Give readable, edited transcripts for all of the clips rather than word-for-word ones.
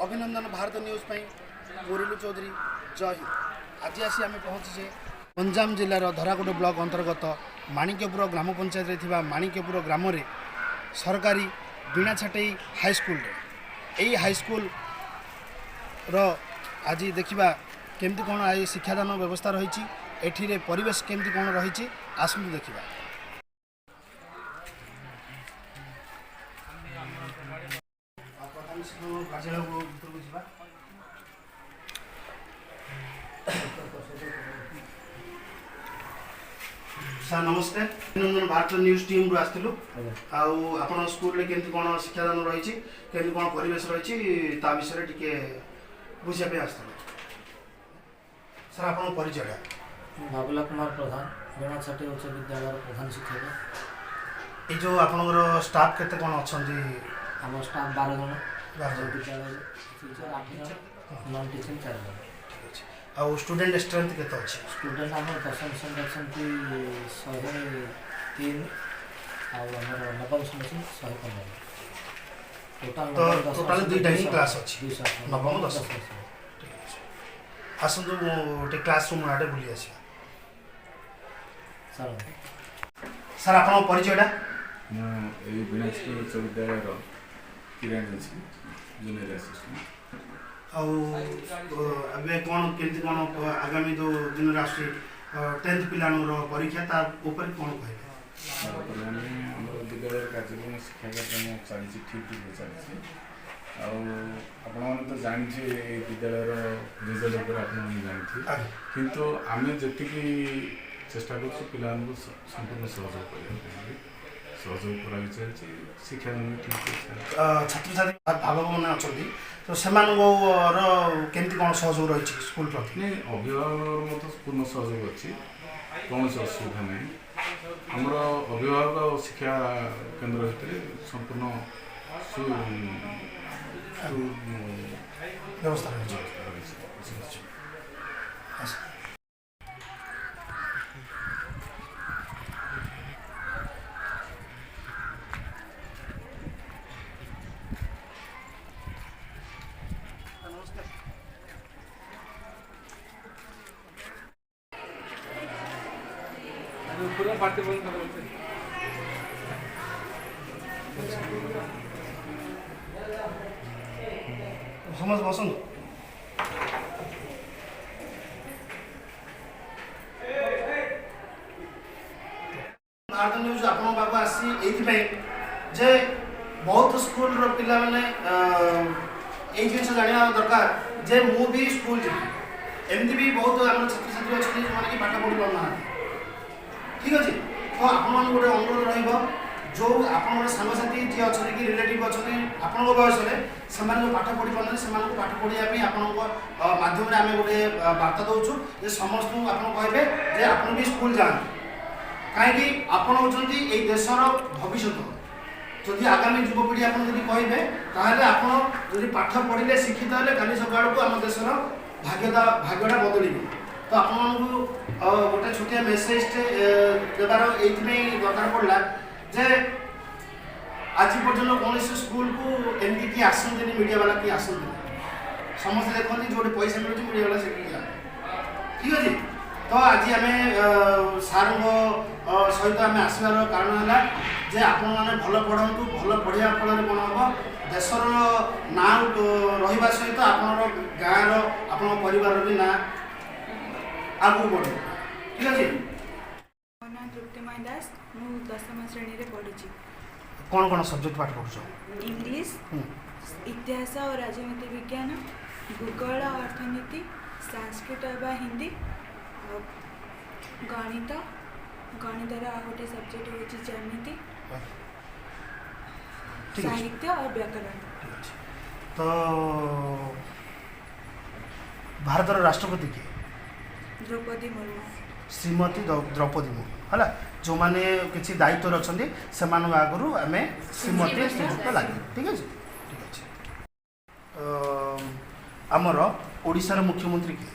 अभिनंदन भारत न्यूज मुरली चौधरी जय हिंद। आज आसी आम पहुँचे गंजाम जिलार धराकोट ब्लॉक अंतर्गत माणिक्यपुर ग्राम पंचायत माणिक्यपुर ग्राम सरकारी बीणा छाटई हाईस्कल यही हाईस्कल आज देखा केमती कौन शिक्षादान व्यवस्था रही एठी परिवेश केमती कौन रही आसतु देखा। सर नमस्कार, अभिनंदन भारत न्यूज टीम रु आसलु आपण स्कूल रे केमती कौन शिक्षादान रही केमती कौन परिवेश रही ता विषय टिके बुझिया पे आसलु। सर आपण परिचय? बाबुला कुमार प्रधान, बीणा छाटई उच्च विद्यालय प्रधान शिक्षक। ये जो आपनकर स्टाफ केते कौन अच्छी? आम स्टाफ 12 जन, विद्यालय टीचर 8 जन, नॉन टीचिंग 4 जन। आउ स्टूडेंट स्ट्रेंथ केते अछि? स्टूडेंट आम 10वीं श्रेणी अच्छी 103 और नवम श्रेणी 115। टोटाल दुईटा ही क्लास अछि, नवम 10। आसतु गोटे क्लासरूम आटे बुली आसिया। सर आपन परिचयटा? मैं बीणा छाटई उच्च विद्यालय किरण अछि, जूनियर असिस्टेंट। अबे कौन केमती कौन आगामी जो दिन आसुची 10th पिलानर परीक्षा तार ऊपर कौन कहबे? विद्यालय कार्यक्रम शिक्षा कार्यक्रम चली ठीक ठीक चलती आपने तो जानते विद्यालय रिजल्ट उपर आप जानते किंतु आम जी चेष्टा कर संपूर्ण सहयोग कर सहयोग कर चलती शिक्षा ठीक छात्र छात्री भाव मैंने अच्छा तो से केमती कौन सहयोग रही स्कूल प्रति? नहीं अभिभावक मत पूर्ण सहयोग अच्छी कौन असुविधा नहीं। आमर अभिभावक और शिक्षा केन्द्र भितर संपूर्ण व्यवस्था पूरा पार्टी बंद कर समझ बसन भारत न्यूज आप बाबू आसी जे बहुत स्कूल पिला माने जिन जाना दरकार जे मु भी स्कूल जी एमती भी बहुत आम छात्र छात्री अच्छे जो पाठ पढ़ी पाना ठीक अच्छे तो आपण गोटे अनुरोध जो आप सांगसाथी जी अच्छा कि रिलेटिव अच्छा आपण बयस से पाठ पढ़ी पारे से पाठ पढ़ाई आपण मध्यम आम गोटे बार्ता दौचु जे समस्त आप कहे आप भी स्कूल जाते कहीं आपण होती देशर भविष्य जदि आगामी युवपीढ़ी आप कहे आप पाठ पढ़ले शिक्षित है काली सकाल को आम देशर भाग्यटा बदल तो आप गोटे छोटिया मेसेज देवार ये दरकार पड़ा जे आज पर्यटन कौन स्कूल को एमती किए आसती मीडिया वाला किए आसती समस्त देखते जो पैसा मिलूँ मीडिया वाला से ठीक अच्छे तो आज आम सार सहित आम आसबार कारण है जे आपण मैंने भल पढ़ातु भल पढ़ा फल कौन हम देशर ना रहा सहित आप गाँव आप परिवार भी ना आगू बढ़ ठीक अच्छे। तृप्तिमय दास मु 10वीं श्रेणी रे पढ़ी। कौन कौन सब्जेक्ट पाठ पढ़ुछ? इंग्लिश, इतिहास और राजनीति विज्ञान, भूगोल और अर्थनीति, संस्कृत और हिंदी, गणित गणितर गोटे सब्जेक्ट होची ज्यामिति, साहित्य और व्याकरण। तो भारत राष्ट्रपति किए? द्रौपदी मुर्मू। श्रीमती द्रौपदी मुर्मू है जो मैंने किसी दायित्व अच्छा से आगु आम श्रीमती श्रीयुक्त लगे ठीक है ठीक अच्छे। आमर ओडिशार मुख्यमंत्री किए?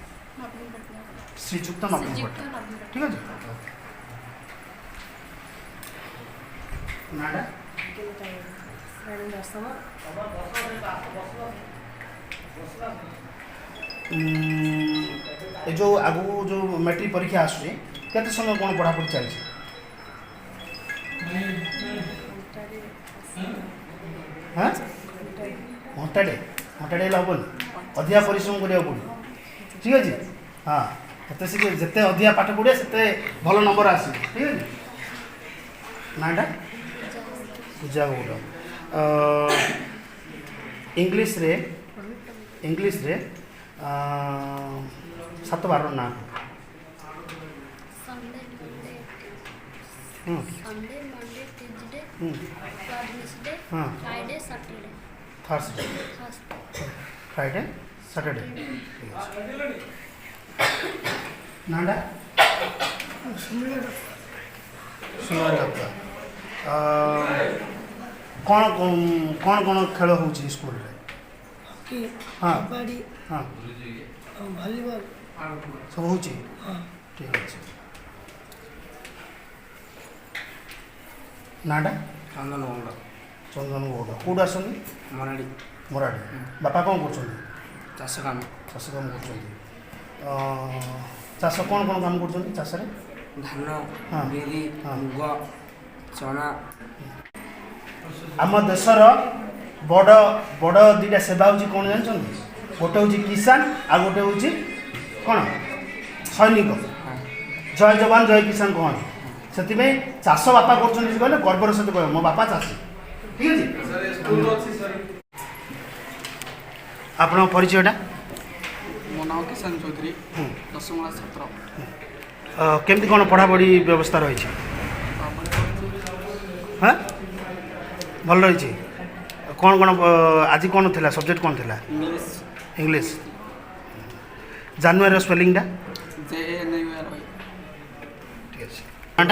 श्रीयुक्त नवीन पट्टनायक ठीक है। नाडा श्रेणी 10 ये जो आगु जो मैट्रिक परीक्षा आसूँ केते समय कौन पढ़ापढ़ी चलती हाँ घंटाटे घंटाटे हेल्ला अधिका परिश्रम करा पड़ो ठीक अच्छे हाँ एत शीघ्र जिते अधिका पाठ पढ़े से भल नंबर आस ठीक है नाटा पूजा गौड़ इंग्लिश रे 7-12 ना Sunday, Monday, hmm Sunday, Monday, Tuesday, hmm Wednesday, हाँ Friday, Saturday, Thursday Thursday. Friday Saturday नाडा सुंदर डॉक्टर कौन कौन कौन खेल हो स्कूल रे कि हाँ कबड्डी हाँ भलिबल सब हो हाँ ठीक है नाडा चंदन गौड़ चंदन गौड़ कौट आस मराड़ी मराठी बापा कौन कर चाष काम चाष काम कर चाष कौन कौन काम कर चाष धान हाँ। बिरी हाँ। मुग चना आम देशर बड़ बड़ दुटा सेवा हूँ कौन जान गोटे हूँ किसान आ गोटे हूँ कौन सैनिक जय जवान जय किसान कहते से चाष बापा कर गर्वर सहित कह मो बापा चाषी ठीक है आप परिचयटा मो नाम किसान चौधरी 10th क्लास छात्र केमती कौन पढ़ापढ़ी व्यवस्था रही हाँ भल रही कौन कौन आज कौन थिला सब्जेक्ट कौन थिला इंग्लिश इंग्लिश जानुआरी स्पेलिंगटा JNUR ठीक है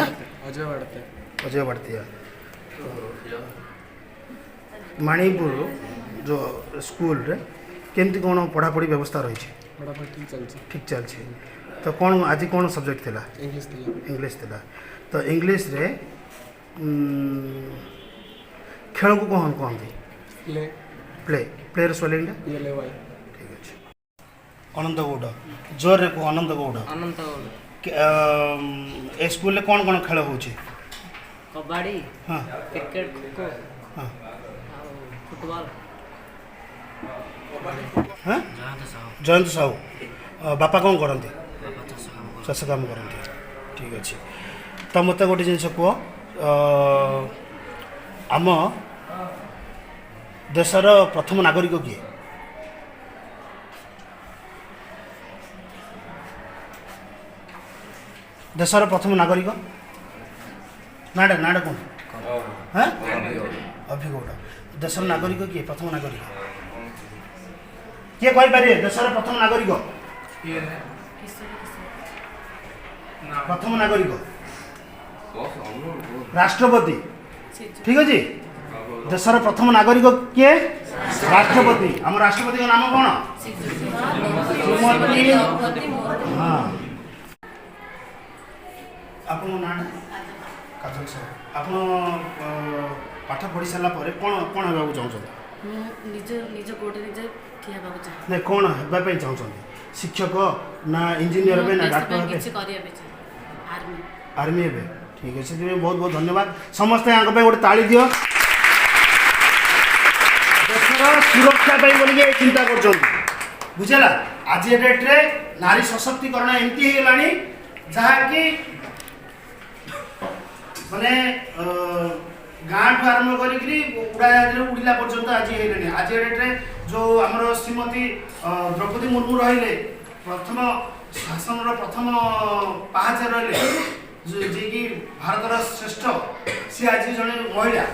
अजय वाड़ते अजय बढ़तिया मणिपुर जो स्कूल रे केमती कौन पढ़ापढ़ी व्यवस्था रही पढ़ापढ़ी ठीक चलছে ठीक चलती तो कौन आज कौन सब्जेक्ट थिला इंग्लिश थी इंग्लिश थिला तो इंग्लिश रे खेल को कौन कहते प्ले प्ले प्लेयर स्पेलिंगटा PLAY ठीक अच्छे अनंत गौड़ जोर रे को अनंत गौड़ अनंत ए स्कूल कौन कौन खेल हो कबड्डी हाँ क्रिकेट खो हाँ फुटबॉल हाँ जयंत साहू बापा कौन करते चाष काम करते ठीक अच्छे तो मत गोटे जिन कह आम देशर प्रथम नागरिक किए देशर प्रथम नागरिक नाडा नाडा कौन हाँ अभिगौड़ देशर नागरिक किए प्रथम नागरिक किए कहीपर देशर प्रथम नागरिक प्रथम नागरिक राष्ट्रपति ठीक अच्छे देशर प्रथम नागरिक किए राष्ट्रपति आम राष्ट्रपति का नाम कौन हाँ आप ना काजल सर आप पाठ पढ़ी सारा कौन कौन होगा चाहते निज गोटे निजे ठिया हेबाकु चाहे नहीं कौन होगापी चाहते शिक्षक ना इंजीनियर हे ना डाक्टर हे आर्मी आर्मी हे ठीक है से बहुत बहुत धन्यवाद समस्ते यहाँ गोटे ताली दियो देशर सुरक्षा बोलिए चिंता कर बुझेगा आज डेट रे नारी सशक्तिकरण एमती हो गलानी जहाँकि माने गाँ ठू आरंभ करी उड़ाजाहाज उड़िला पर्यंत आज है आज डेट रे जो आमर श्रीमती द्रौपदी मुर्मू रहिले प्रथम शासन प्रथम पाहाच रहिले जी कि भारतर श्रेष्ठ सी आज जड़े महिला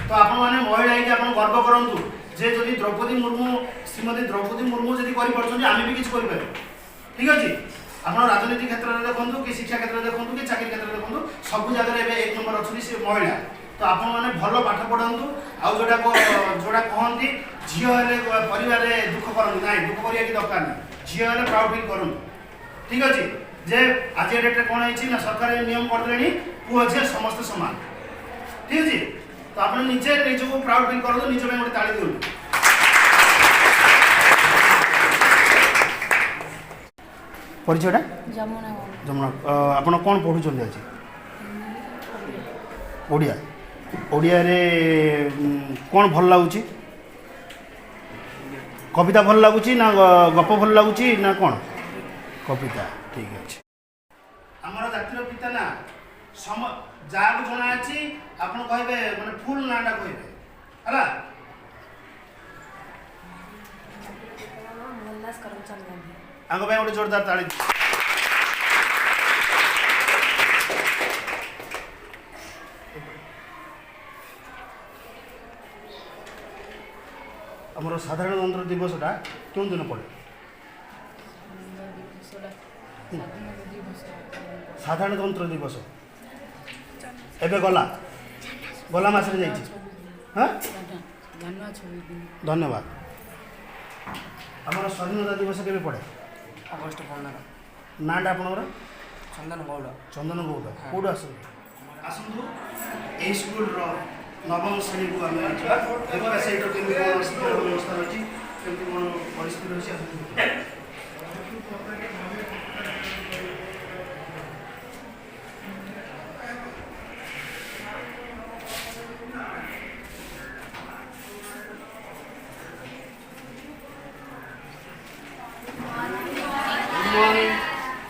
तो आपण मैंने महिला है गर्व करूँ जे जदि द्रौपदी मुर्मू श्रीमती द्रौपदी मुर्मू जब आम भी किसी करें ठीक अच्छे आप राजनीति क्षेत्र में देखूँ कि शिक्षा क्षेत्र में देखूँ कि चाकरी क्षेत्र में देखूँ सब जगह एक नंबर अच्छी सी महिला तो आपण मैंने भल पाठ पढ़ातु आउ जोटा कहती झील परिवार दुख करती ना दुख करा कि दरकार ना झील प्राउड फिल करूँ ठीक अच्छे जे आज डेट कौन है सरकार नियम करदे पुओ झील समस्त सामान ठीक अच्छे तो आप निजे निजक प्राउड फिल करूँ निज गोटे ताली दिखाँ ପରିଚୟଟା ଯମୁନା ଯମୁନା ଆପଣ କ'ଣ ପଢ଼ୁଛନ୍ତି ଆଜି ଓଡ଼ିଆ ଓଡ଼ିଆରେ କ'ଣ ଭଲ ଲାଗୁଛି କବିତା ଭଲ ଲାଗୁଛି ନା ଗପ ଭଲ ଲାଗୁଛି ନା କ'ଣ କବିତା ଠିକ୍ ଅଛି ଆମର ଜାତିର ପିତା ନା ଯାହାକୁ ଜଣା ଅଛି ଆପଣ କହିବେ ମାନେ ଫୁଲ୍ ନାଁଟା କହିବେ ହେଲା ମୋହନଦାସ କରମଚାନ୍ଦ ଗାନ୍ଧୀ ଆଙ୍କ ପାଇଁ ଗୋଟେ ଜୋରଦାର ତାଳି ଆମର ସାଧାରଣତନ୍ତ୍ର ଦିବସଟା କେଉଁ ଦିନ ପଡ଼େ ସାଧାରଣତନ୍ତ୍ର ଦିବସ ଏବେ ଗଲା ମାସରେ ଯାଇଛି ହଁ ଧନ୍ୟବାଦ ଆମର ସ୍ୱାଧୀନତା ଦିବସ କେବେ ପଡ଼େ ଅଗଷ୍ଟ 15 ନାଁଟା ଆପଣଙ୍କର ଚନ୍ଦନ ଗୌଡ଼ ଚନ୍ଦନ ଗୌଡ଼ କେଉଁଠୁ ଆସନ୍ତୁ ଏଇ ସ୍କୁଲର ନବମ ଶ୍ରେଣୀକୁ ଆମେ ଯିବା ଦେଖିବା ସେଇଟା କେମିତି କ'ଣ ଶିକ୍ଷାର ବ୍ୟବସ୍ଥା ରହିଛି କେମିତି କ'ଣ ପରିସ୍ଥିତି ରହିଛି ଆସନ୍ତୁ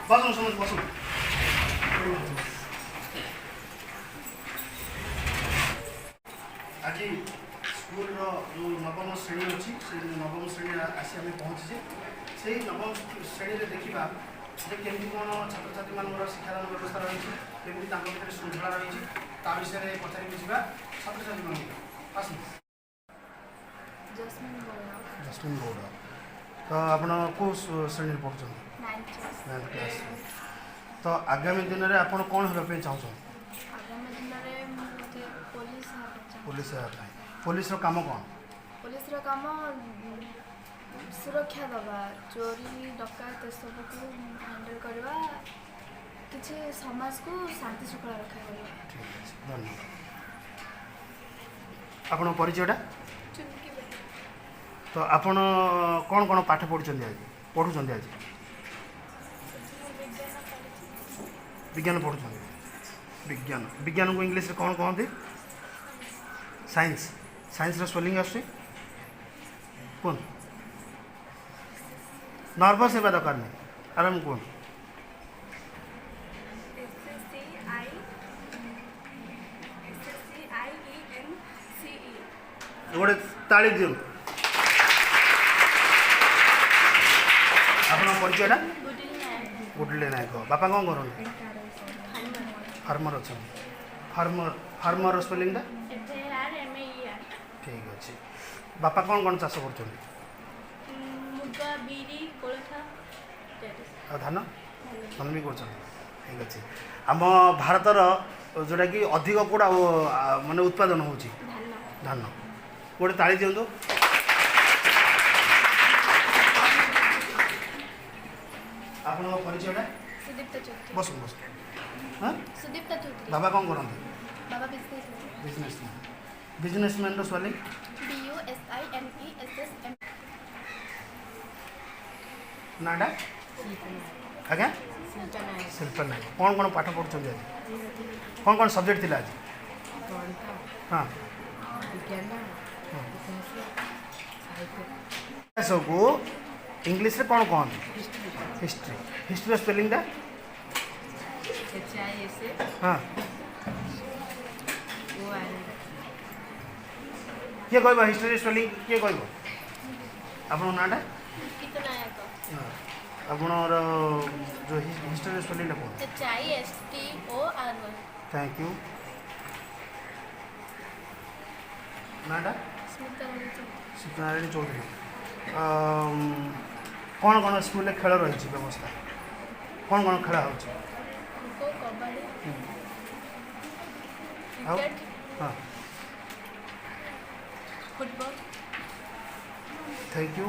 ବସନ୍ତୁ ସମସ୍ତେ ବସନ୍ତୁ ଆଜି ସ୍କୁଲର ଯେଉଁ ନବମ ଶ୍ରେଣୀ ଅଛି ସେ ନବମ ଶ୍ରେଣୀ ଆସି ଆମେ ପହଞ୍ଚିଛେ ସେଇ ନବମ ଶ୍ରେଣୀରେ ଦେଖିବା ଯେ କେମିତି କ'ଣ ଛାତ୍ରଛାତ୍ରୀମାନଙ୍କର ଶିକ୍ଷାଦାନ ବ୍ୟବସ୍ଥା ରହିଛି କେମିତି ତାଙ୍କ ଭିତରେ ଶୃଙ୍ଖଳା ରହିଛି ତା ବିଷୟରେ ପଚାରିକି ଯିବା ଛାତ୍ରଛାତ୍ରୀମାନଙ୍କୁ ଆସନ୍ତୁ ଜସ୍ମିନ ଗୌଡ଼ ତ ଆପଣ କେଉଁ ଶ୍ରେଣୀରେ ପଢ଼ୁଛନ୍ତି 9th କ୍ଲାସ୍ ତ ଆଗାମୀ ଦିନରେ ଆପଣ କ'ଣ ହେବା ପାଇଁ ଚାହୁଁଛନ୍ତି ଆଗାମୀ ଦିନରେ ମୋତେ ପୋଲିସ ପୋଲିସ ହେବା ପାଇଁ ପୋଲିସର କାମ କ'ଣ ପୋଲିସର କାମ ସୁରକ୍ଷା ଦେବା ଚୋରି ଡକାୟତ ଏସବୁକୁ ହ୍ୟାଣ୍ଡେଲ୍ କରିବା କିଛି ସମାଜକୁ ଶାନ୍ତି ଶୃଙ୍ଖଳା ରକ୍ଷା କରିବା ଠିକ୍ ଅଛି ଧନ୍ୟବାଦ ଆପଣଙ୍କ ପରିଚୟଟା ତ ଆପଣ କ'ଣ କ'ଣ ପାଠ ପଢ଼ୁଛନ୍ତି ଆଜି ବିଜ୍ଞାନ ପଢ଼ୁଛନ୍ତି ବିଜ୍ଞାନକୁ ଇଂଲିଶରେ କ'ଣ କହନ୍ତି ସାଇନ୍ସର ସ୍ପେଲିଂ ଆସୁଛି କୁହନ୍ତୁ ନର୍ଭସ୍ ହେବା ଦରକାର ନାହିଁ ଆରାମ କୁହନ୍ତୁ ଗୋଟେ ତାଳି ଦିଅନ୍ତୁ ଆପଣଙ୍କ ପରିଚୟଟା ଗୁଡିଲି ନାୟକ ବାପା କ'ଣ କରନ୍ତି ଫାର୍ମର ଅଛନ୍ତି ଫାର୍ମର ସ୍ପେଲିଂଟା ଠିକ୍ ଅଛି ବାପା କ'ଣ ଚାଷ କରୁଛନ୍ତି ମୁଗ ବିରି କୋଳଥ ଆଉ ଧାନ ବି କରୁଛନ୍ତି ଠିକ୍ ଅଛି ଆମ ଭାରତର ଯେଉଁଟାକି ଅଧିକ କେଉଁଟା ମାନେ ଉତ୍ପାଦନ ହେଉଛି ଧାନ ଗୋଟେ ତାଳି ଦିଅନ୍ତୁ ଆପଣଙ୍କ ପରିଚୟଟା ସୁଦୀପ୍ତ ଚୌଧୁରୀ ବସନ୍ତୁ ହଁ ସୁଦୀପ୍ତ ଚୌଧୁରୀ ବାବା କ'ଣ କରନ୍ତି ବାବା ବିଜନେସମ୍ୟାନର ସ୍ପେଲିଂ BUSINESSM ନାଁଟା ଆଜ୍ଞା ଶିଳ୍ପ ନାୟକ କ'ଣ ପାଠ ପଢ଼ୁଛନ୍ତି ଆଜି କ'ଣ ସବଜେକ୍ଟ ଥିଲା ଆଜି ହଁ ସବୁ ଇଂଲିଶରେ କ'ଣ କହନ୍ତି ହିଷ୍ଟ୍ରିର ସ୍ପେଲିଂଟା ହଁ କିଏ କହିବ ହିଷ୍ଟ୍ରି ସ୍ପେଲିଂ କିଏ କହିବ ଆପଣଙ୍କ ନାଁଟା ଆପଣଙ୍କର ଯେଉଁ ହିଷ୍ଟ୍ରି ସ୍ପେଲିଂଟା କୁହନ୍ତୁ ଥ୍ୟାଙ୍କ ୟୁ ନାଁଟା ସ୍ମିତାରାଣୀ ଚୌଧୁରୀ କ'ଣ ସ୍କୁଲରେ ଖେଳ ରହିଛି ବ୍ୟବସ୍ଥା କ'ଣ ଖେଳ ହେଉଛି ଆଉ ହଁ ଫୁଟବଲ ଥ୍ୟାଙ୍କ ୟୁ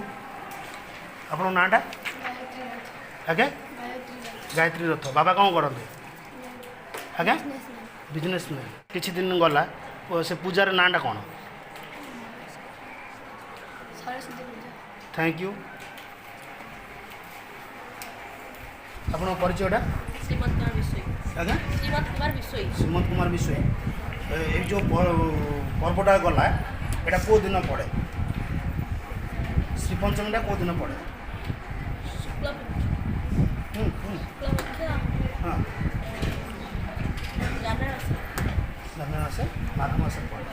ଆପଣଙ୍କ ନାଁଟା ଆଜ୍ଞା ଗାୟତ୍ରୀ ରଥ ବାବା କ'ଣ କରନ୍ତି ଆଜ୍ଞା ବିଜନେସମ୍ୟାନ୍ କିଛି ଦିନ ଗଲା ସେ ପୂଜାର ନାଁଟା କ'ଣ ଥ୍ୟାଙ୍କ ୟୁ ଆପଣଙ୍କ ପରିଚୟଟା ଶ୍ରୀମନ୍ତ କୁମାର ବିଷୋଇ। ଆଜ୍ଞା ଶ୍ରୀମନ୍ତ କୁମାର ବିଷୋଇ। ସୁମନ୍ତ କୁମାର ବିଷୟ ଏଇ ଯେଉଁ ପର୍ବଟା ଗଲା ଏଇଟା କେଉଁ ଦିନ ପଡ଼େ? ଶ୍ରୀପଞ୍ଚମୀଟା କେଉଁ ଦିନ ପଡ଼େ? ହଁ ଜାନୁଆରୀ ମାସେ ମାଘ ମାସରେ ପଡ଼େ।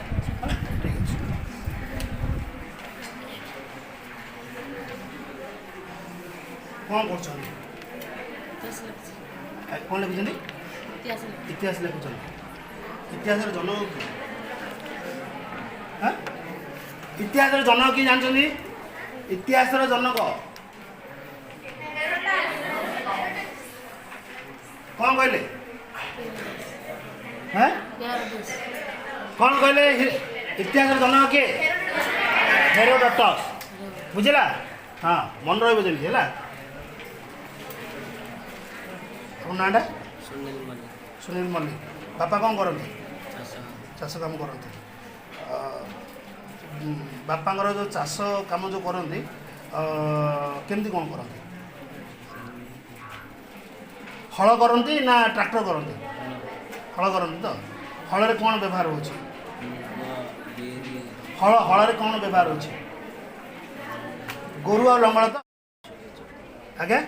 ଠିକ୍ ଅଛି। କ'ଣ କରୁଛନ୍ତି? କ'ଣ ଲେଖୁଛନ୍ତି? ଇତିହାସ ଲେଖୁଛନ୍ତି। ଇତିହାସର ଜନକ କିଏ? ଇତିହାସର ଜନକ କିଏ ଜାଣିଛନ୍ତି? ଇତିହାସର ଜନକ କ'ଣ କହିଲେ? କ'ଣ କହିଲେ? ଇତିହାସର ଜନକ କିଏ? ହେରୋଡୋଟସ୍। ବୁଝିଲା? ହଁ ମନେ ରହିବ ଯେମିତି ହେଲା। ଆପଣଙ୍କ ନାଁଟା? ସୁନୀଲ ମଲ୍ଲିକ। ବାପା କ'ଣ କରନ୍ତି? ଚାଷ କାମ କରନ୍ତି। ବାପାଙ୍କର ଯେଉଁ ଚାଷ କାମ ଯେଉଁ କରନ୍ତି କେମିତି କ'ଣ କରନ୍ତି? ହଳ କରନ୍ତି ନା ଟ୍ରାକ୍ଟର କରନ୍ତି? ହଳ କରନ୍ତି ତ? ହଳରେ କ'ଣ ବ୍ୟବହାର ହେଉଛି? ହଳରେ କ'ଣ ବ୍ୟବହାର ହେଉଛି? ଗୋରୁ ଆଉ ଲଙ୍ଗଳ ତ? ଆଜ୍ଞା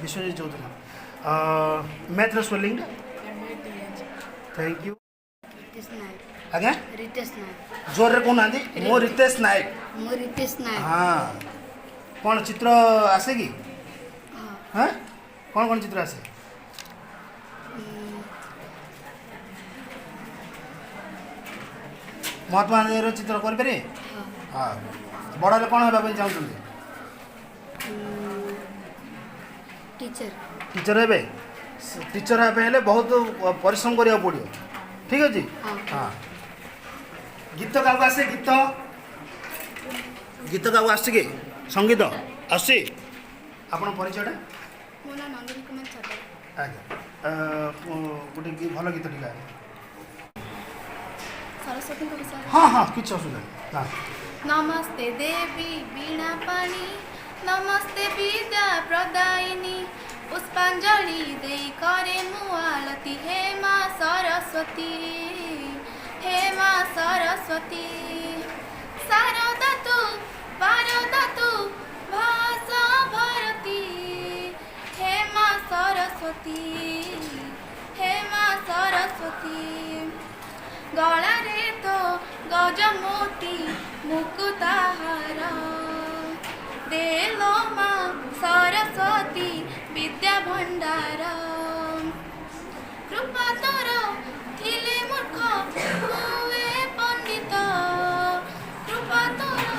ବିଶ୍ୱଜିତ ଚୌଧୁରୀ। ମ୍ୟାଥ୍ର ସ୍ପେଲିଂଟା? Thank you. ଆଜ୍ଞା ଜୋରରେ କହୁନାହାନ୍ତି। ମୁଁ ରିତେଶ ନାୟକ। ହଁ କ'ଣ ଚିତ୍ର ଆସେ କି? ହଁ କ'ଣ ଚିତ୍ର ଆସେ? ମହାତ୍ମା ଗାନ୍ଧୀର ଚିତ୍ର କରିପାରିବେ? ହଁ ବଡ଼ ହେଲେ କ'ଣ ହେବା ପାଇଁ ଚାହୁଁଛନ୍ତି? ଟିଚର ହେବେ। ଟିଚର ହେବା ପାଇଁ ହେଲେ ବହୁତ ପରିଶ୍ରମ କରିବାକୁ ପଡ଼ିବ। ଠିକ୍ ଅଛି। ହଁ ଗୀତ କାହାକୁ ଆସେ? ଗୀତ କାହାକୁ ଆସୁଛି କି? ସଙ୍ଗୀତ ଆସୁଛି? ଆପଣ ପରିଚୟଟା? ଆଜ୍ଞା ଗୋଟେ ଭଲ ଗୀତ ଟିକେ ଆଜ୍ଞା। ସରସ୍ୱତୀଙ୍କ ବିଷୟରେ। ହଁ କିଛି ଅସୁବିଧା ନାହିଁ। ନମସ୍ତେ ଦେବୀ ବୀଣା ପାଣି, ନମସ୍ତେ ବିଦ୍ୟା ପ୍ରଦାୟିନୀ, ପୁଷ୍ପାଞ୍ଜଳି ଦେଇ କରେ ମୁଁ ଆଳତି। ହେ ମା ସରସ୍ୱତୀ, ହେ ମା ସରସ୍ୱତୀ, ଶାରଦା ତୁ ପାରଦା ତୁ ଭାଷା ଭାରତୀ। ହେ ମା ସରସ୍ୱତୀ, ହେ ମା ସରସ୍ୱତୀ, ଗଳାରେ ତ ଗଜମୋତି ମୁକୁତାହାର, ଦେଲୋ ମା ସରସ୍ୱତୀ ବିଦ୍ୟା ଭଣ୍ଡାର। କୃପା ତୋର ଥିଲେ ମୂର୍ଖ ହୁଏ ପଣ୍ଡିତ, କୃପା ତୋର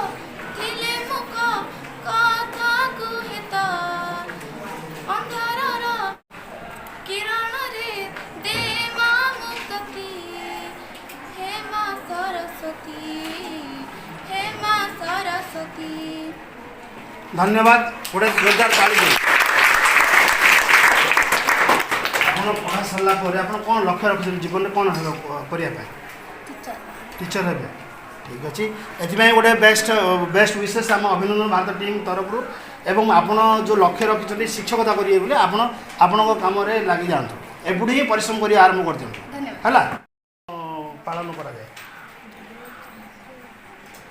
ଥିଲେ ମୂକ କଥା କୁହେ ତ। ଅନ୍ଧାରର କିରଣରେ ଦେ ମା ମୁକ୍ତି। ହେ ମା ସରସ୍ୱତୀ, ହେ ମା ସରସ୍ୱତୀ। ଧନ୍ୟବାଦ। ଗୋଟେ ଜୋରଦାର ତାଳି ଦିଅନ୍ତୁ। ଆପଣ ପଢ଼ା ସରିଲା ପରେ ଆପଣ କ'ଣ ଲକ୍ଷ୍ୟ ରଖିଛନ୍ତି ଜୀବନରେ? କ'ଣ କରିବା ପାଇଁ? ଟିଚର ହେବେ। ଠିକ୍ ଅଛି। ଏଥିପାଇଁ ଗୋଟେ ବେଷ୍ଟ ୱିଶେସ୍ ଆମ ଅଭିନନ୍ଦନ ଭାରତ ଟିମ୍ ତରଫରୁ। ଏବଂ ଆପଣ ଯେଉଁ ଲକ୍ଷ୍ୟ ରଖିଛନ୍ତି ଶିକ୍ଷକତା କରିବେ ବୋଲି ଆପଣ ଆପଣଙ୍କ କାମରେ ଲାଗିଯାଆନ୍ତୁ। ଏପଟୁ ହିଁ ପରିଶ୍ରମ କରିବା ଆରମ୍ଭ କରିଦିଅନ୍ତୁ ହେଲା। ପାଳନ କରାଯାଏ।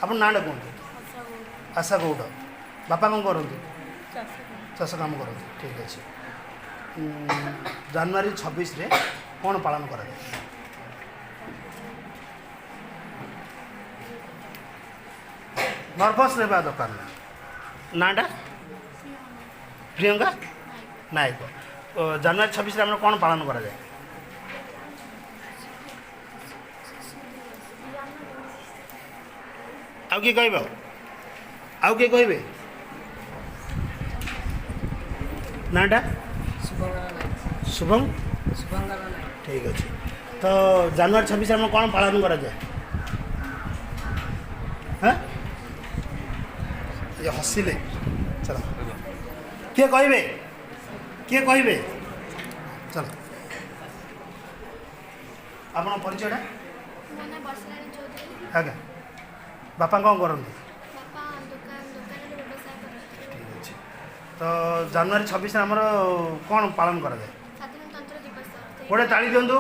ଆପଣ ନାଁଟା କୁହନ୍ତୁ? ଆଶା ଗୌଡ଼। ବାପା କ'ଣ କରନ୍ତି? ଚାଷ କାମ କରନ୍ତି। ଠିକ୍ ଅଛି। ଜାନୁଆରୀ 26ରେ କ'ଣ ପାଳନ କରାଯାଏ? ନର୍ଭସ୍ ରହିବା ଦରକାର ନା। ନାଁଟା? ପ୍ରିୟଙ୍କା ନାୟକ। ଜାନୁଆରୀ 26ରେ ଆମର କ'ଣ ପାଳନ କରାଯାଏ? ଆଉ କିଏ କହିବ? ଆଉ କିଏ କହିବେ? ନାଁଟା? ଶୁଭମ। ଠିକ୍ ଅଛି। ତ ଜାନୁଆରୀ 26ରେ ଆମର କ'ଣ ପାଳନ କରାଯାଏ? ହଁ ये हसिले। चलो किए कहबे? किए कहबे? चलो आपण परिचयटा? मोना बसलानी चौधरी। आज्ञा बापा कौन करते? बापा दुकान दुकान व्यवसाय करते। ठीक अच्छे। तो तो जनवरी 26 आमर कौन पालन करा जाए साधारणतंत्र दिवस गोटे ताली दिंतु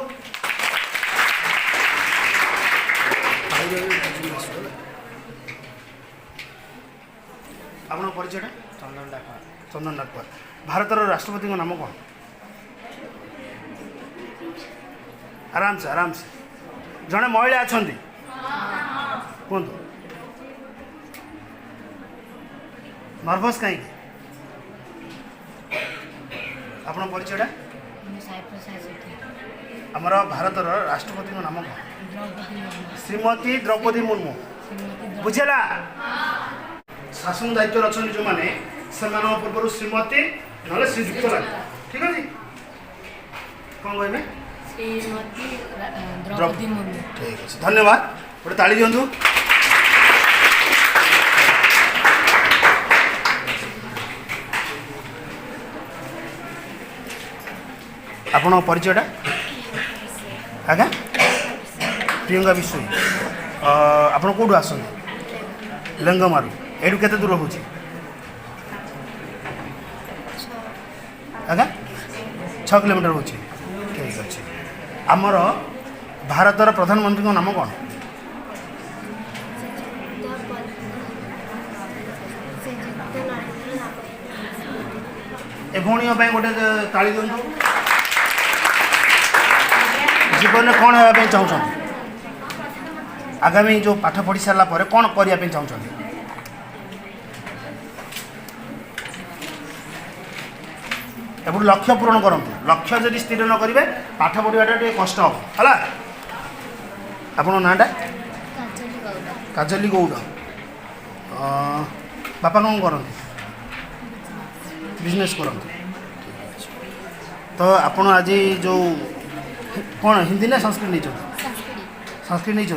आपन परिचय चंदन डाका चंदन डाकुआ भारतर राष्ट्रपति नाम कौन आराम से जड़े महिला अच्छा कहतु नर्भस कहीं आप परिचयटा आमर भारतर राष्ट्रपति नाम कौन श्रीमती द्रौपदी मुर्मू बुझेगा शासन दायित्व अच्छा जो मैंने से पूर्व श्रीमती ना श्रीजुक्त लगे ठीक अच्छे कौन कहे श्रीमती द्रौपदी मुर्मू ठीक अच्छे धन्यवाद गोटे ताली दिंतु आपण परिचयटा आज्ञा प्रियंका विश्वई आप कौटू आस लेंगमारू एठू केते दूर हो आज्ञा 6 किलोमीटर हो ठीक अच्छे आमर भारतर प्रधानमंत्री नाम कौन ए भौणी गोटे ताली दिंतु जीवन में कौन होगा चाहते आगामी जो पाठ पढ़ी सारा पर कौन करने चाहते एपटू लक्ष्य पूरण करूँ लक्ष्य जब स्थिर न करेंगे पाठ पढ़ाटा टे कष्ट हम है आप नाटा काजली गौड़ बापा कौन करते बिजनेस करते तो आपण आज जो कौन हिंदी ना संस्कृत नहीं संस्कृत नहीं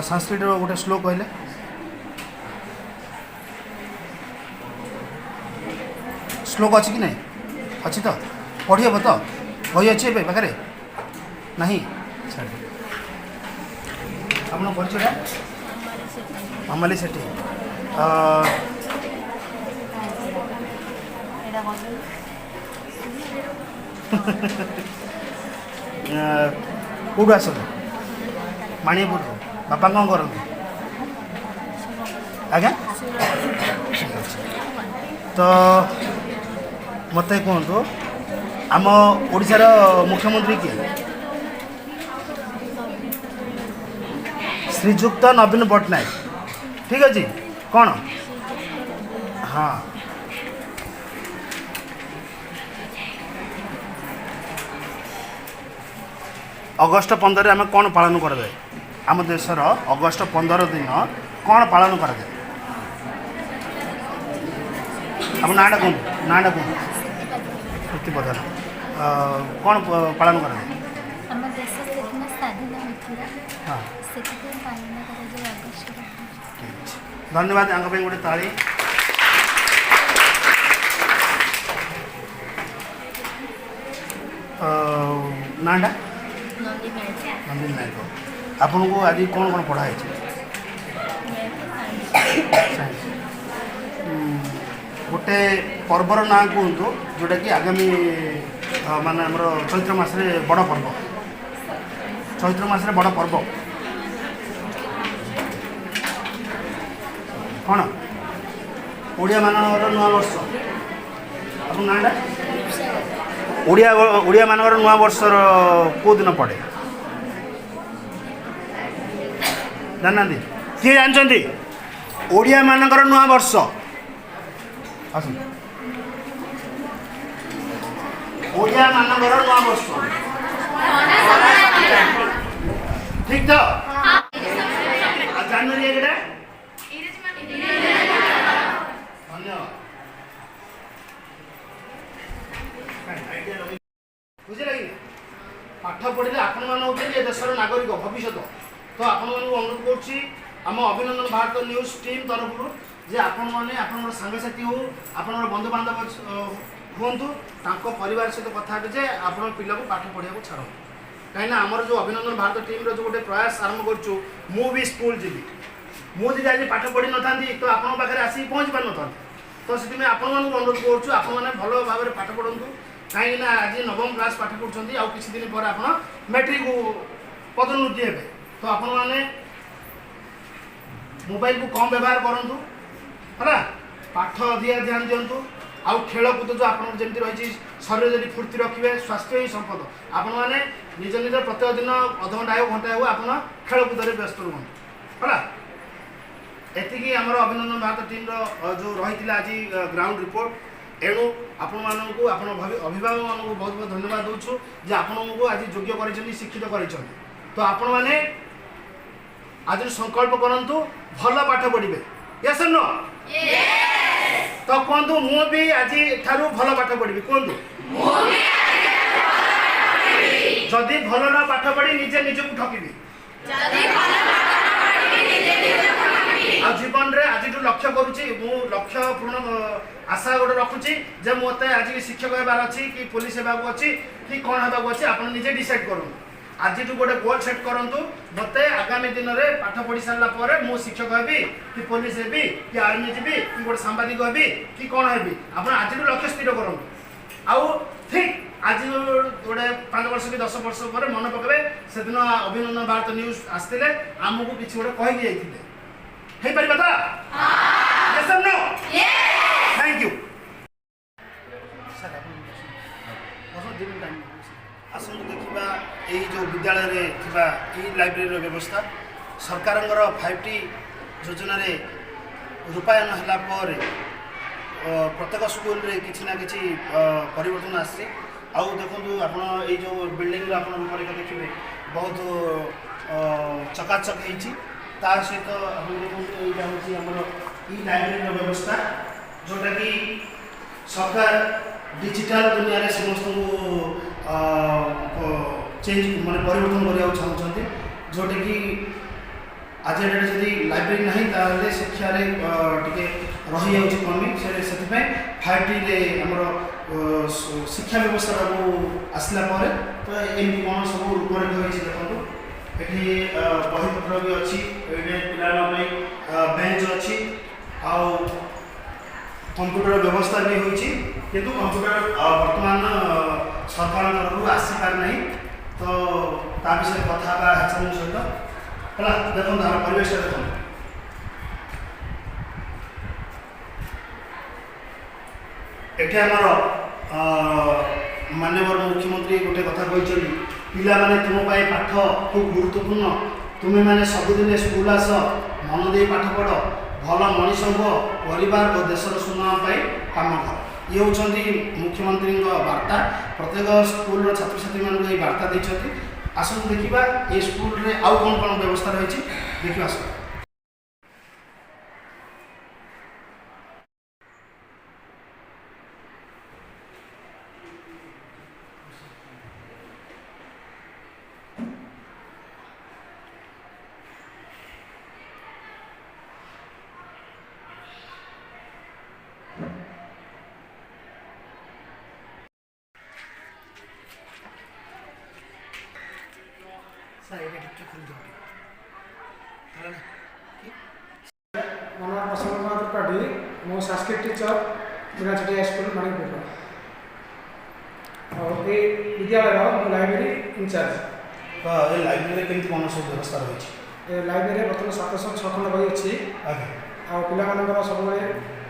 संस्कृत गोटे श्लोक कहले श्लोक अच्छी कि नहीं अच्छी तो पढ़ी हम तो बही अच्छी पाखे नहीं आप परिचय मामाली सेठी कौटू आस मणिपुर बापा कौन करते आज्ञा तो मत कहतु आम ओडिशार मुख्यमंत्री किए श्रीजुक्त नवीन पट्टनायक ठीक अच्छे कौन हाँ अगस्ट 15 आम कौन पालन कराए आम देशर अगस्ट 15 दिन कौन पालन कराए आप नाटा कहूँ श्रुति प्रधान कौन पालन कराए ଆମ ଦେଶ ସେଦିନ ସ୍ୱାଧୀନ ହୋଇଥିଲା हाँ ସେଥିପାଇଁ ପାଳନ କରାଯାଏ ଅଗଷ୍ଟ 15। धन्यवाद आंक गोटे ताली नाटा नंदिनी नायक आपन को आज कौन कौन पढ़ाई गोटे पर्वर ना कहतु जोटा कि आगामी माने हमर चैत्र मासरे बड़ पर्व चैत्र मासरे बड़ पर्व कौन ओडिया मानवर नुआ वर्ष आप नाटा ओडिया मानवर नुआ वर्षर कौ दिन पड़े जाना किए जानते ओडिया मानकर नुआ वर्ष आस ओडिया मानकर नुआ वर्ष ठीक तो जानवर धन्यवाद बुझे पाठ पढ़े आपण मैंने देशर नागरिक भविष्य तो आपण अनुरोध करुच्ची आम अभिनंदन भारत न्यूज टीम तरफ जे आपण मैंने आप सांगसाथी हो आप बंधु बांधव हूँ परिवार सहित कथा जे आप पिला को पाठ पढ़ा छाड़ कहीं आमर जो अभिनंदन भारत टीम जो गोटे प्रयास आरंभ करुँ भी स्कूल जी मुझे आज पाठ पढ़ी न था तो आप पाखे आसिक पहुँची पार न तो से आपण अनुरोध करूँ आपण मैंने भल भाव में पाठ पढ़ु कहीं आज नवम क्लास पाठ पढ़ुं आउ किसी दिन पर आप मैट्रिक पदोन्नति हे तो आपण मैंने मोबाइल को कम व्यवहार करूँ है पाठ अधिक ध्यान दिंतु आउ खेलकूद जो आप जमी रही शरीर जब फूर्ति रखिए स्वास्थ्य ही संपद आपण मैंने निज निज प्रत्येक दिन अध घंटा हो घंटा हो आप खेलकूद में व्यस्त रुहतु है एतिकी आमर अभिनंदन भारत टीम जो रही आज ग्राउंड रिपोर्ट एणु आपण मानू अभिभावक मानू बहुत बहुत धन्यवाद दूँ जे आपको आज योग्य कर शिक्षित कर तो आपण मैंने आज संकल्प करूँ भल पाठ पढ़े यस नो तो कहतु मु भी आज ठारू भल पाठ पढ़ी कहतु जदि भल न पाठ पढ़ी निजे निजक ठकबी आ जीवन रे आज लक्ष्य करुच्ची मु लक्ष्य पूर्ण आशा गोटे रखुची जे मत आज शिक्षक होबार अच्छी कि पुलिस होगा अच्छी कि कौन होगा अच्छी आप निजे डिसाइड करूँ आज गोटे गोल सेट करूँ मत आगामी दिन में पाठ पढ़ी सारापर मु शिक्षक हेबी कि पुलिस हेबी कि आर्मी जी कि गोटे सांबादिक हेबी कि कौन हेबी आप आज लक्ष्य स्थिर करूँ आउ ठीक आज गोटे 5 वर्ष कि 10 वर्ष पर मन पकड़े से दिन अभिनंदन भारत न्यूज आसते आमको किसी गोटे कही जाइए हो पार तो yes or no? Thank you आसतु देखा यही जो विद्यालय में लाइब्रेरी व्यवस्था सरकार 5T योजन रूपायन है प्रत्येक स्कूल रे किसी ना किसी परिवर्तन आसी आउ देखो आप जो बिल्डिंग आप देखिए बहुत चकाचक होती सहित देखते यहाँ लाइब्रेरी व्यवस्था जोटा कि सरकार डिजिटल दुनिया रे समस्त चेंज माने परिवर्तन करने चाहते जोटा कि आज डेट जदि लाइब्रेरी ना ताले शिक्षा रे टिके रही जाउछि कमी से 5T रे हमर शिक्षा व्यवस्था को आसला पर तो एमती कौन सब रूपरेख होइछि देखो ये बहीपत्र भी अच्छी पिला बेंच अच्छी आउ कंप्यूटर व्यवस्था भी होइछि किंतु कंप्यूटर वर्तमान सरकार तरफ आसी पार नहीं तो ता विषय कथा बा हेचम सहित है देखो तार परिवेश देखो एठे हमर माननीय मुख्यमंत्री गोटे कथा कहते पिला माने तुम पाठ खूब गुरुत्वपूर्ण तुम्हें मैंने सबुदिन स्कूल आस मन दे पाठ पढ़ भल मनीष हो परिवार और देशर सुनाम काम कर ये होती मुख्यमंत्री वार्ता प्रत्येक स्कूल छात्र छात्री मानक ये वार्ता देते आसतु देखा ये स्कूल रे आउ कौन कौन व्यवस्था रही देखिए आस मन प्रसन्न कुमार त्रिपाठी मो संस्कृत टीचर मीनाचटी हाईस्कूल मणिपुर और ये विद्यालय लाइब्रेरी इंचार्ज तो ये लाइब्रेरी केमती कौन सब व्यवस्था रही लाइब्रेरी बर्तमान 706 खंड बही अच्छी आ पिला सब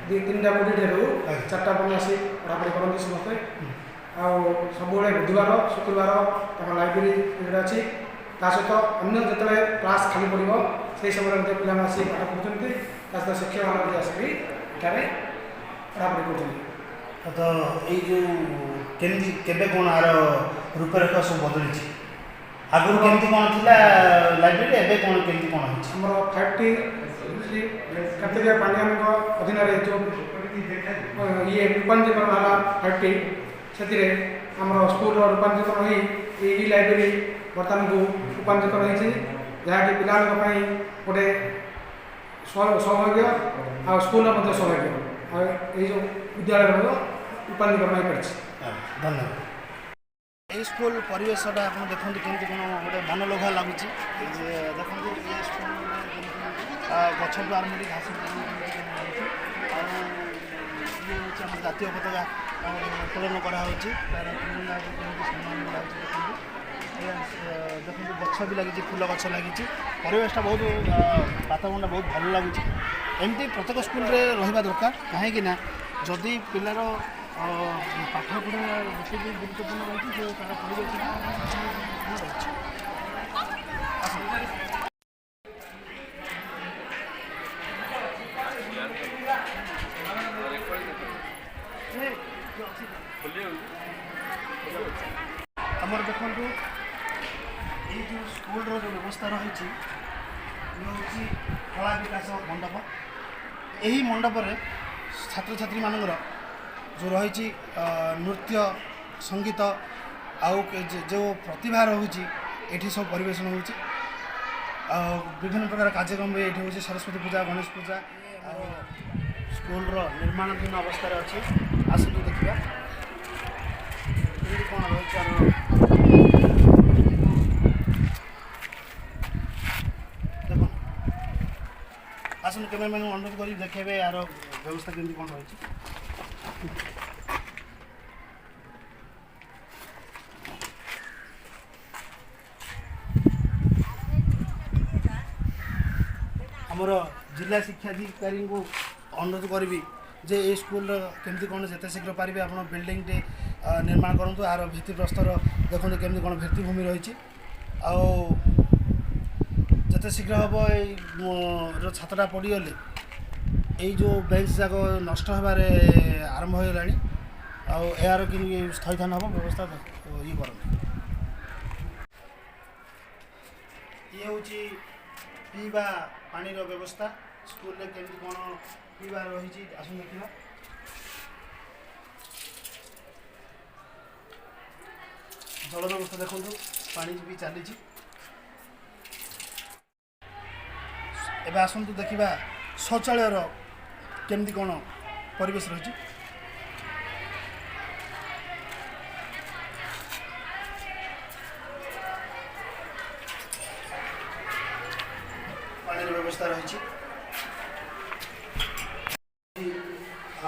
2-3टा बुढ़ी ठार 4टा पढ़ आसी पढ़ापढ़ी करते समस्ते सब बुधवार शुक्रवार लाइब्रेरी पिरियड अच्छी ता सहित अन्य जिते क्लास खाली पड़ो से समय पिला आसी पाठ पढ़ुं ता सहित शिक्षक मान आसिक इठारे पढ़ापढ़ी कर तो ये केमती केबे कौन आर रूपरेख सब बदली आगुरी केमती कौन थी लाइब्रेरी एवं कौन केमती कौन आमर 5T कार्तिकेय पांड्यान अधीन जो ये रूपांतरण है 5T से स्कूल रूपांतरण हो लाइब्रेरी बर्तमान को रूपांतरण होती जहाँकि पाई गोटे सौभाग्य आ स्कूल सौभाग्य जो विद्यालय रूपांतरण हो पार धन्यवाद ये स्कूल परिवेशटा आप देखते केमती कौन गोटे मनलोभा लगुच देखते ये स्कूल गछ आरम्भ घास ये ହେଉଛି ଆମର ଜାତୀୟ ପତାକା ଉତ୍ତୋଳନ କରାହେଉଛି ତାର ତ୍ରିରଙ୍ଗା କେମିତି ସମ୍ମାନ କରାହେଉଛି ଦେଖନ୍ତୁ ଦେଖନ୍ତୁ ଗଛ ବି ଲାଗିଛି ଫୁଲ ଗଛ ଲାଗିଛି ପରିବେଶଟା ବହୁତ ବାତାବରଣଟା ବହୁତ ଭଲ ଲାଗୁଛି ଏମିତି ପ୍ରତ୍ୟେକ ସ୍କୁଲରେ ରହିବା ଦରକାର କାହିଁକି ନା ଯଦି ପିଲାର ପାଠପଢ଼ା ଯେତିକି ଗୁରୁତ୍ୱପୂର୍ଣ୍ଣ ରହିଛି ଯେ ତାର ପରିବେଶ ରହିଛି ଆମର ଦେଖନ୍ତୁ ଏଇ ଯେଉଁ ସ୍କୁଲର ଯେଉଁ ବ୍ୟବସ୍ଥା ରହିଛି ଇଏ ହେଉଛି କଳା ବିକାଶ ମଣ୍ଡପ ଏହି ମଣ୍ଡପରେ ଛାତ୍ରଛାତ୍ରୀମାନଙ୍କର ଯେଉଁ ରହିଛି ନୃତ୍ୟ ସଙ୍ଗୀତ ଆଉ ଯେଉଁ ପ୍ରତିଭା ରହୁଛି ଏଠି ସବୁ ପରିବେଷଣ ହେଉଛି ଆଉ ବିଭିନ୍ନ ପ୍ରକାର କାର୍ଯ୍ୟକ୍ରମ ବି ଏଠି ହେଉଛି ସରସ୍ୱତୀ ପୂଜା ଗଣେଶ ପୂଜା ଆଉ ସ୍କୁଲର ନିର୍ମାଣାଧୀନ ଅବସ୍ଥାରେ ଅଛି ଆସନ୍ତୁ ଦେଖିବା କେମିତି କ'ଣ ରହିଛି ଆମର ଦେଖନ୍ତୁ ଆସନ୍ତୁ କ୍ୟାମେରାମ୍ୟାନଙ୍କୁ ଅନୁରୋଧ କରି ଦେଖେଇବେ ଏହାର ବ୍ୟବସ୍ଥା କେମିତି କ'ଣ ରହିଛି ଆମର ଜିଲ୍ଲା ଶିକ୍ଷାଧିକାରୀଙ୍କୁ ଅନୁରୋଧ କରିବି ଯେ এই ସ୍କୁଲର କେମିତି କ'ଣ ଯେତେ ଶୀଘ୍ର ପାରିବେ ଆପଣ ବିଲ୍ଡିଂଟେ ନିର୍ମାଣ କରନ୍ତୁ ଏହାର ଭିତ୍ତିପ୍ରସ୍ତର ଦେଖନ୍ତୁ କେମିତି କ'ଣ ଭିତ୍ତିଭୂମି ରହିଛି ଆଉ ଯେତେ ଶୀଘ୍ର ହେବ ଏଇ ଛାତଟା ପଡ଼ିଗଲେ ଏଇ ଯେଉଁ ବେଞ୍ଚ ଯାକ ନଷ୍ଟ ହେବାରେ ଆରମ୍ଭ ହୋଇଗଲାଣି ଆଉ ଏହାର କେମିତି ସ୍ଥଇଥାନ ହେବ ବ୍ୟବସ୍ଥା ଇଏ କରନ୍ତୁ ଇଏ ହେଉଛି ପିଇବା ପାଣିର ବ୍ୟବସ୍ଥା ସ୍କୁଲରେ କେମିତି କ'ଣ ପିଇବା ରହିଛି ଆସନ୍ତୁ ଦେଖିବା ଜଳ ବ୍ୟବସ୍ଥା ଦେଖନ୍ତୁ ପାଣି ବି ଚାଲିଛି ଏବେ ଆସନ୍ତୁ ଦେଖିବା ଶୌଚାଳୟର କେମିତି କ'ଣ ପରିବେଶ ରହିଛି ପାଣିର ବ୍ୟବସ୍ଥା ରହିଛି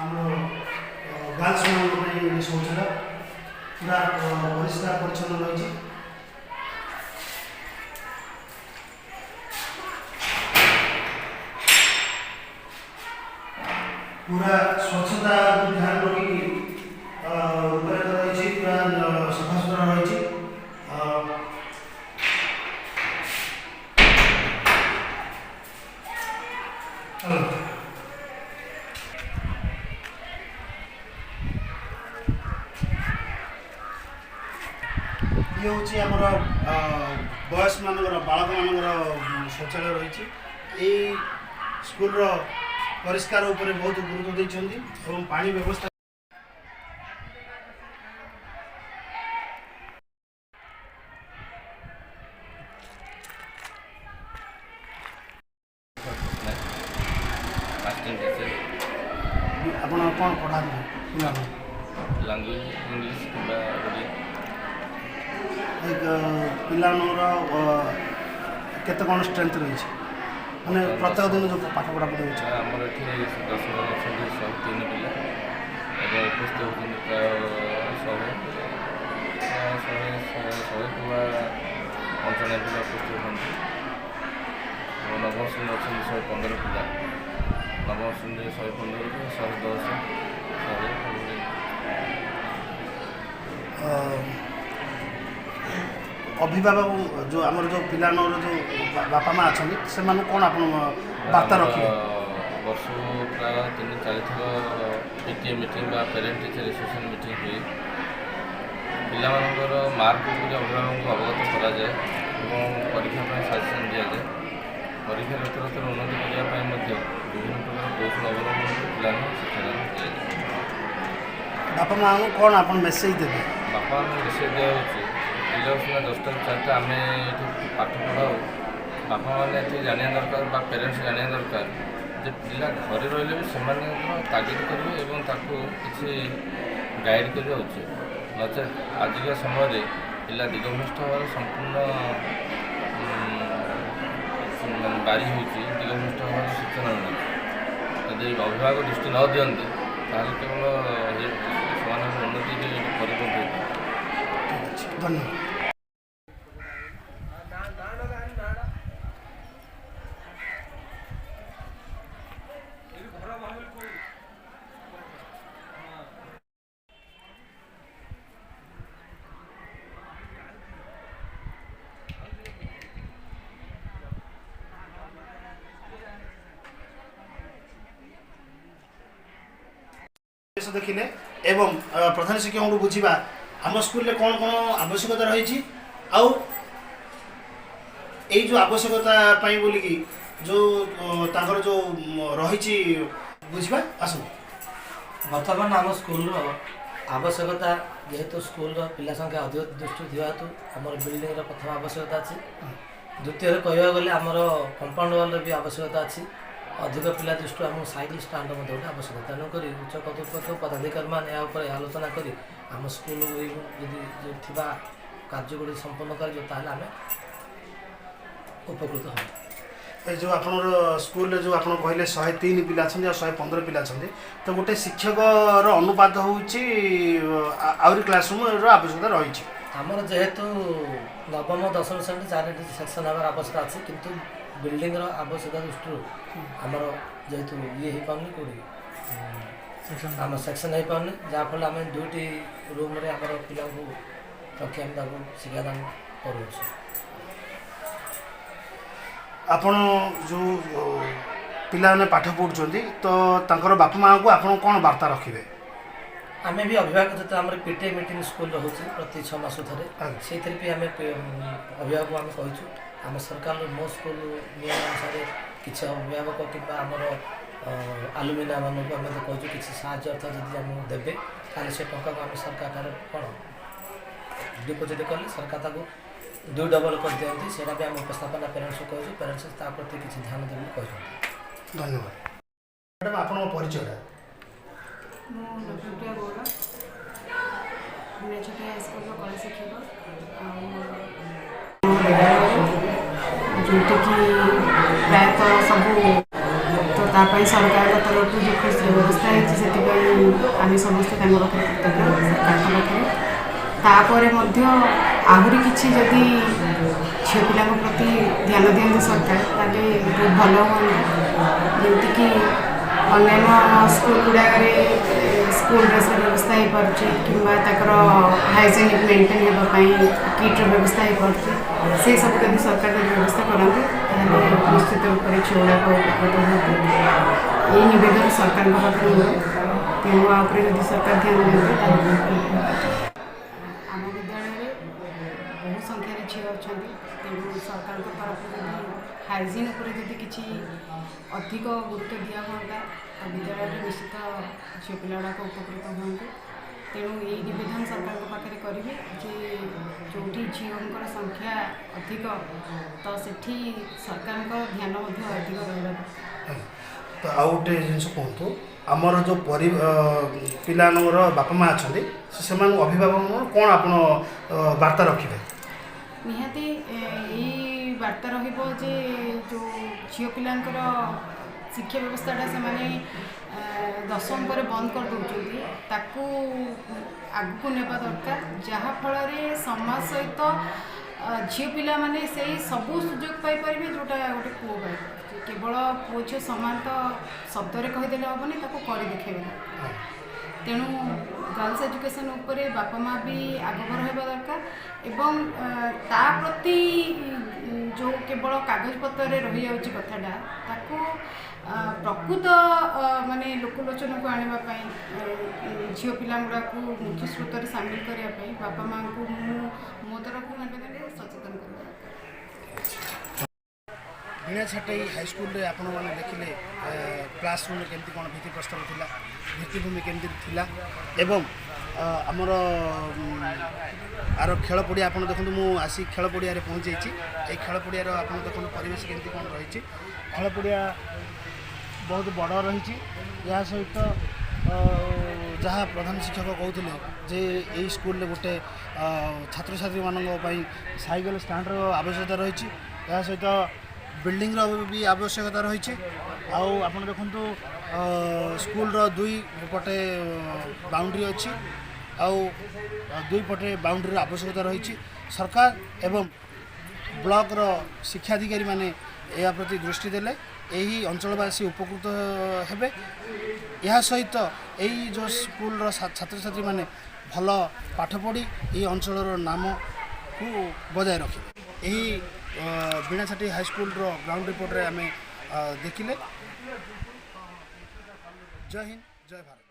ଆମର ଗାର୍ଲସମାନଙ୍କ ପାଇଁ ଶୌଚାଳୟ ପୁରା ପରିଷ୍କାର ପରିଚ୍ଛନ୍ନ ରହିଛି पूरा स्वच्छता ध्यान रखिकी रूपरेख रही पूरा सफा सुतरा रही ये हूँ आमर बयस मानकर बालक मानकर शौचालय रही स्कूल परिष्कार उपरे बहुत गुरुत्व देइछन्ती एवं पानी व्यवस्था आपण कौन पढ़ा लैंग्वेज इंग्लिश किंबा ओडिया एक पिलानर केते कौन स्ट्रेंथ रही मैंने प्रत्येक दिन जो पाठ पढ़ा पढ़ी होती आमर ये 10 जन अच्छा 103 पिला एवं उपस्थित होती प्राय 100 किंवा 95 पिला उपस्थित होती नवम श्रेणी अच्छा 115 पिला नवम श्रेणी 115 110 अभिभावक जो आमर जो पिलानर जो बापा माँ अच्छा से कौन आप बार्ता रखिए वर्ष प्राय 3-4 थर PTA meeting parent teacher association meeting हुए पिलामानकर मार्क उपरे अभिभावक को अवगत कराए और परीक्षा सजेसन दि जाए परीक्षा उत्तर उन्नति करने विभिन्न प्रकार कौशल अवलंबन पिला शिक्षादान दिए बापा माँ को कौन आप मेसेज देवे बापा मेसेज दिया पिला सीना 10टा 4टा आम ये पाठ पढ़ाओ बापा मैंने ये जाना दरकार पेरेन्ट्स जाना दरकार जे पिला घरे रही भी से तागिद करेंगे और किसी गाइड करवा उचित नचे आजिका समय पिला दिगभ्रष्ट हमारे संपूर्ण बारी हो दिगभ्रष्ट हमारे सूचना मिले यदि अभिभावक दृष्टि न दिखते ତାହେଲେ କେବଳ ସେମାନଙ୍କର ଉନ୍ନତି କରିପାରନ୍ତି। ଧନ୍ୟବାଦ। ଦେଖିଲେ ଏବଂ ପ୍ରଧାନ ଶିକ୍ଷକଙ୍କୁ ବୁଝିବା ଆମ ସ୍କୁଲରେ କ'ଣ କ'ଣ ଆବଶ୍ୟକତା ରହିଛି ଆଉ ଏଇ ଯେଉଁ ଆବଶ୍ୟକତା ପାଇଁ ବୋଲିକି ଯେଉଁ ତାଙ୍କର ଯେଉଁ ରହିଛି ବୁଝିବା ଆସନ୍ତୁ। ବର୍ତ୍ତମାନ ଆମ ସ୍କୁଲର ଆବଶ୍ୟକତା ଯେହେତୁ ସ୍କୁଲର ପିଲା ସଂଖ୍ୟା ଅଧିକ ଦୃଷ୍ଟି ଥିବା ହେତୁ ଆମର ବିଲ୍ଡିଂର ପ୍ରଥମ ଆବଶ୍ୟକତା ଅଛି। ଦ୍ୱିତୀୟରେ କହିବାକୁ ଗଲେ ଆମର କମ୍ପାଉଣ୍ଡ ୱାଲ୍ର ବି ଆବଶ୍ୟକତା ଅଛି। ଅଧିକ ପିଲା ଦୃଷ୍ଟିରୁ ଆମକୁ ସାଇକେଲ ଷ୍ଟାଣ୍ଡ ମଧ୍ୟ ଗୋଟେ ଆବଶ୍ୟକ। ତେଣୁକରି ଉଚ୍ଚ କର୍ତ୍ତୃପକ୍ଷ ପଦାଧିକାରୀମାନେ ଏହା ଉପରେ ଆଲୋଚନା କରି ଆମ ସ୍କୁଲ ଯଦି ଥିବା କାର୍ଯ୍ୟଗୁଡ଼ିକ ସମ୍ପନ୍ନ କରାଯିବ ତାହେଲେ ଆମେ ଉପକୃତ ହେବ। ଏ ଯେଉଁ ଆପଣଙ୍କର ସ୍କୁଲରେ ଯେଉଁ ଆପଣ କହିଲେ 103 ପିଲା ଅଛନ୍ତି ଆଉ 115 ପିଲା ଅଛନ୍ତି ତ ଗୋଟେ ଶିକ୍ଷକର ଅନୁପାତ ହେଉଛି ଆହୁରି କ୍ଲାସରୁମ୍ର ଆବଶ୍ୟକତା ରହିଛି। ଆମର ଯେହେତୁ ନବମ ଦଶମ ଶ୍ରେଣୀ 4ଟି ସେକ୍ସନ୍ ହେବାର ଆବଶ୍ୟକତା ଅଛି କିନ୍ତୁ ବିଲ୍ଡିଂର ଆବଶ୍ୟକତା ଦୃଷ୍ଟିରୁ ଆମର ଯେହେତୁ ହେଇପାରୁନି କେଉଁଠି ଆମ ସେକ୍ସନ୍ ହେଇପାରୁନି ଯାହାଫଳରେ ଆମେ 2ଟି ରୁମ୍ରେ ଆମର ପିଲାଙ୍କୁ ରଖି ଆମେ ତାକୁ ଶିକ୍ଷାଦାନ କରୁଅଛୁ। ଆପଣ ଯେଉଁ ପିଲାମାନେ ପାଠ ପଢ଼ୁଛନ୍ତି ତ ତାଙ୍କର ବାପା ମାଆଙ୍କୁ ଆପଣ କ'ଣ ବାର୍ତ୍ତା ରଖିବେ? ଆମେ ବି ଅଭିଭାବକ ଯେତେବେଳେ ଆମର ପିଟିଏ ମିଟିଂ ସ୍କୁଲ ରହୁଛି ପ୍ରତି 6 ମାସ ଥରେ ସେଇଥିରେ ବି ଆମେ ଅଭିଭାବକଙ୍କୁ ଆମେ କହିଛୁ ଆମ ସରକାର ମୋ ସ୍କୁଲ ନିୟମ ଅନୁସାରେ କିଛି ଅଭିଭାବକ କିମ୍ବା ଆମର ଆଲୁମିନିଆ ମାନଙ୍କୁ ଆମେ କହୁଛୁ କିଛି ସାହାଯ୍ୟ ଅର୍ଥ ଯଦି ଆମକୁ ଦେବେ ତାହେଲେ ସେ ଟଙ୍କାକୁ ଆମେ ସରକାର କ'ଣ ଡିପୋଜିଟ୍ କଲେ ସରକାର ତାକୁ 2 ଡବଲ କରିଦିଅନ୍ତି। ସେଇଟା ବି ଆମେ ଉପସ୍ଥାପନା ପ୍ୟାରେଣ୍ଟସ୍କୁ କହିଛୁ। ପ୍ୟାରେଣ୍ଟସ୍ ତା ପ୍ରତି କିଛି ଧ୍ୟାନ ଦେବେ କହିଛନ୍ତି। ଧନ୍ୟବାଦ। ମ୍ୟାଡ଼ାମ୍ ଆପଣଙ୍କ ପରିଚୟଟା? ମୁଁ ଲକ୍ଷ୍ମୀପ୍ରିୟା ଗୌଡ଼ ଛୋଟିଆ ହାଇସ୍କୁଲର କଳା ଶିକ୍ଷକ ଆଉ ଯେଉଁଠିକି ପ୍ରାୟତଃ ସବୁ ତ ତା ପାଇଁ ସରକାରଙ୍କ ତରଫରୁ ଯେଉଁ ଖୁସିର ବ୍ୟବସ୍ଥା ହେଇଛି ସେଥିପାଇଁ ଆମେ ସମସ୍ତେ ତାଙ୍କ ପାଖରେ କୃତଜ୍ଞ ସରକାରଙ୍କ ପାଖରେ। ତାପରେ ମଧ୍ୟ ଆହୁରି କିଛି ଯଦି ଝିଅ ପିଲାଙ୍କ ପ୍ରତି ଧ୍ୟାନ ଦିଅନ୍ତି ସରକାର ତାହେଲେ ବହୁତ ଭଲ ହୁଅନ୍ତା। ଯେମିତିକି ଅନ୍ୟାନ୍ୟ ସ୍କୁଲ ଗୁଡ଼ାକରେ ସ୍କୁଲ ଡ୍ରେସ୍ର ବ୍ୟବସ୍ଥା ହେଇପାରୁଛି କିମ୍ବା ତାଙ୍କର ହାଇଜେନିକ୍ ମେଣ୍ଟେନ୍ ହେବା ପାଇଁ କିଟ୍ର ବ୍ୟବସ୍ଥା ହେଇପାରୁଛି ସେସବୁ ଯଦି ସରକାର ଯଦି ବ୍ୟବସ୍ଥା କରନ୍ତି ତାହେଲେ ନିଶ୍ଚିତ ରୂପରେ ଝିଅଗୁଡ଼ାକ ଉପକୃତ ହୁଅନ୍ତି। ଏହି ନିବେଦନ ସରକାରଙ୍କ ପାଖରେ ହୁଏ। ତେଣୁ ଆ ଉପରେ ଯଦି ସରକାର ଧ୍ୟାନ ଦିଅନ୍ତି ତାହେଲେ ଆମ ବିଦ୍ୟାଳୟରେ ବହୁ ସଂଖ୍ୟାରେ ଝିଅ ଅଛନ୍ତି। ତେଣୁ ସରକାରଙ୍କ ତରଫରୁ ଯଦି ହାଇଜିନ୍ ଉପରେ ଯଦି କିଛି ଅଧିକ ଗୁରୁତ୍ୱ ଦିଆ ହୁଅନ୍ତା ବିଦ୍ୟାଳୟରେ ନିଶ୍ଚିତ ଝିଅ ପିଲାଗୁଡ଼ାକ ଉପକୃତ ହୁଅନ୍ତି। ତେଣୁ ଏହି ନିବେଦନ ସରକାରଙ୍କ ପାଖରେ କରିବି ଯେ ଯେଉଁଠି ଝିଅଙ୍କର ସଂଖ୍ୟା ଅଧିକ ତ ସେଠି ସରକାରଙ୍କ ଧ୍ୟାନ ମଧ୍ୟ ଅଧିକ ରହିବା ଦରକାର। ତ ଆଉ ଗୋଟେ ଜିନିଷ କୁହନ୍ତୁ ଆମର ଯେଉଁ ପିଲାମାନଙ୍କର ବାପା ମା ଅଛନ୍ତି ସେମାନଙ୍କୁ ଅଭିଭାବକଙ୍କୁ କ'ଣ ଆପଣ ବାର୍ତ୍ତା ରଖିବେ? ନିହାତି ଏଇ ବାର୍ତ୍ତା ରହିବ ଯେ ଯେଉଁ ଝିଅ ପିଲାଙ୍କର ଶିକ୍ଷା ବ୍ୟବସ୍ଥାଟା ସେମାନେ 10ମ ପରେ ବନ୍ଦ କରିଦେଉଛନ୍ତି ତାକୁ ଆଗକୁ ନେବା ଦରକାର ଯାହାଫଳରେ ସମାଜ ସହିତ ଝିଅ ପିଲାମାନେ ସେଇ ସବୁ ସୁଯୋଗ ପାଇପାରିବେ ଯେଉଁଟା ଗୋଟେ ପୁଅ ପାଇପାରୁଛି। କେବଳ ପୁଅ ଝିଅ ସମାନ ତ ଶବ୍ଦରେ କହିଦେଲେ ହେବନି ତାକୁ କରି ଦେଖେଇବେ। ତେଣୁ ଗାର୍ଲସ ଏଜୁକେସନ୍ ଉପରେ ବାପା ମା ବି ଆଗଭର ହେବା ଦରକାର ଏବଂ ତା ପ୍ରତି ଯେଉଁ କେବଳ କାଗଜପତ୍ରରେ ରହିଯାଉଛି କଥାଟା ତାକୁ ପ୍ରକୃତ ମାନେ ଲୋକଲୋଚନକୁ ଆଣିବା ପାଇଁ ଝିଅ ପିଲାଗୁଡ଼ାକୁ ମୁଖ୍ୟ ସ୍ରୋତରେ ସାମିଲ କରିବା ପାଇଁ ବାପା ମାଆଙ୍କୁ ମୁଁ ମୋ ତରଫରୁ ନିବେଦନରେ ସଚେତନ କରିବା ଦରକାର। ବୀଣା ଛାଟେଇ ହାଇସ୍କୁଲରେ ଆପଣମାନେ ଦେଖିଲେ କ୍ଲାସରୁମ୍ରେ କେମିତି କ'ଣ ଭିତ୍ତିପ୍ରସ୍ତର ଥିଲା ଭିତ୍ତିଭୂମି କେମିତି ଥିଲା ଏବଂ ଆମର ଆର ଖେଳ ପଡ଼ିଆ ଆପଣ ଦେଖନ୍ତୁ ମୁଁ ଆସି ଖେଳ ପଡ଼ିଆରେ ପହଞ୍ଚିଯାଇଛି। ଏଇ ଖେଳ ପଡ଼ିଆର ଆପଣ ଦେଖନ୍ତୁ ପରିବେଶ କେମିତି କ'ଣ ରହିଛି। ଖେଳ ପଡ଼ିଆ ବହୁତ ବଡ଼ ରହିଛି। ଏହା ସହିତ ଯାହା ପ୍ରଧାନ ଶିକ୍ଷକ କହୁଥିଲେ ଯେ ଏଇ ସ୍କୁଲରେ ଗୋଟେ ଛାତ୍ରଛାତ୍ରୀମାନଙ୍କ ପାଇଁ ସାଇକେଲ ଷ୍ଟାଣ୍ଡର ଆବଶ୍ୟକତା ରହିଛି। ଏହା ସହିତ बिल्डिंग भी आवश्यकता रही आप देखु स्कूल दुई पटे बाउंड्री अच्छी दुई पटे बाउंड्री आवश्यकता रही सरकार एवं ब्लॉक शिक्षाधिकारी माने या प्रति दृष्टि देले यही अंचलवासी उपकृत हेबे या सहित यही जो स्कूल छात्र छात्री माने भल पाठ पढ़ी ये अंचल नाम को बजाय रखिले यही बीणाछाटी हाईस्कूल ग्राउंड रिपोर्ट रे आमे देखिले। जय हिंद जय भारत।